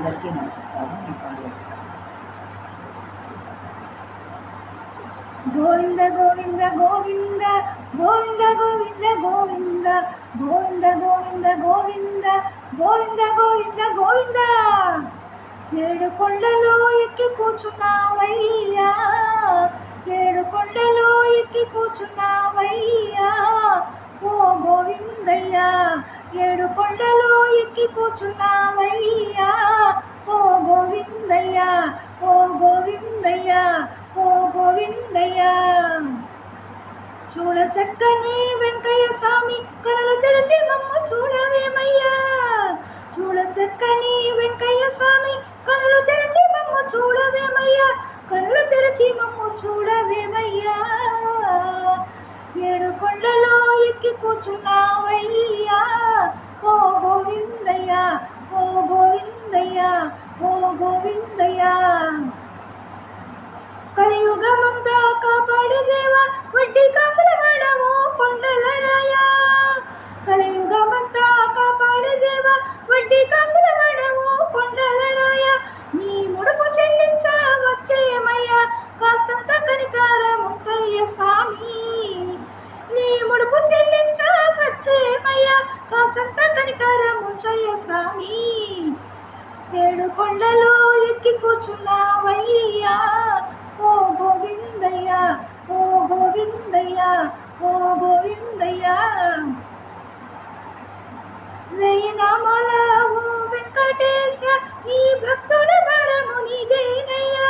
అందరికీ నమస్కారం. ఈ పాట గోవింద గోవింద గోవింద గోవింద గోవింద గోవింద గోవింద గోవింద గోవింద గోవింద గోవింద గోవింద ఏడు కొండలో ఎక్కి కూర్చున్నావయ్యా, ఏడు కొండలో ఎక్కి కూర్చున్నావయ్యా ఓ గోవిందయ్యా, ఏడు కొండలో ఎక్కి కూర్చున్నావయ్యా ఓ గోవిందయ్యా, ఓ గోవిందయ్యా, ఓ గోవిందయ్యా. చూడ చక్కని వెంకయ్య స్వామి కనులు తెరిచి మమ్మ చూడవేమయ్యా, చూడ చక్కని వెంకయ్య స్వామి కనులు తెరిచి మమ్మ చూడవేమయ్యా, కనులు తెరిచి మమ్మ చూడవేమయ్యా. ఏడు కొండలో ఎక్కి కూర్చున్నావయ్యా ఓ గోవిందయ్యా, ఓ గోవిందయ్యా, ఓ గోవిందయ్యా. కలియుగమంతా కాపాడే దేవా వడ్డీ కాసుల వాడవో కొండల రాయా, కలియుగమంతా కాపాడే దేవా వడ్డీ కాసుల వాడవో కొండల రాయా. నీ ముడుపు చెల్లించా వచ్చేయమయ్యా కాస్తంత కనికారం ఉంచయ్య స్వామి, నీ ముడుపు చెల్లించా వచ్చేయమయ్యా కాస్తంత కనికారం ఉంచయ్య స్వామి. ఏడు కొండలో ఎక్కి కూర్చున్నావయ్యా ఓ గోవిందయ్యా, ఓ గోవిందయ్యా, ఓ గోవిందయ్యా. వెయ్యి నామాల ఓ వెంకటేశ నీ భక్తుల వరము నీదేనయ్యా,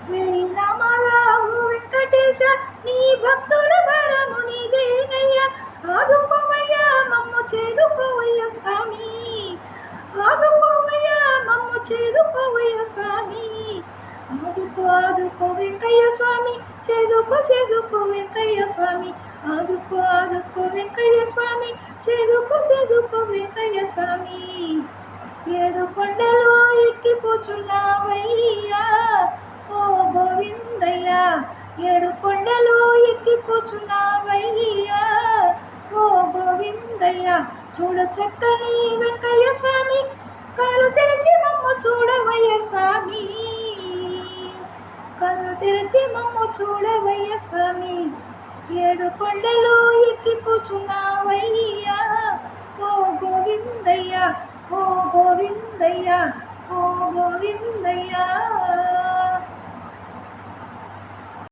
వెయ్యి నామాల ఓ వెంకటేశ నీ భక్తుల వరము నీదేనయ్యా. ఆదుకోవయ్యా మమ్ము చేదుకోవయ్య స్వామి, ఆదుకోవయ్యా మమ్ము చేదుకోవయ్య స్వామి. ఆదుకో ఆదుకో వెంకయ్య స్వామి, చేదుకో చేదుకో వెంకయ్య స్వామి, ఆదుకో ఆదుకో వెంకయ్య స్వామి, చేదుకో చేదుకో వెంకయ్య స్వామి. ఏడు కొండలో ఎక్కి కూర్చున్నావయ్యా ఓ గోవిందయ్యా, ఏడు కొండలో ఎక్కి కూర్చున్నావయ్యా ఓ గోవిందయ్యా. చూడ చక్కని వెంకయ్య స్వామి కళ్ళు తెరిచి మమ్మ చూడవయ్య స్వామి, కళ్ళు తెరిచి మమ్మ చూడవయ్య స్వామి. ఏడు కొండలో ఎక్కి కూర్చున్నావయ్యా ఓ గోవిందయ్యా, ఓ గోవిందయ్యా, ఓ గోవిందయ్యా.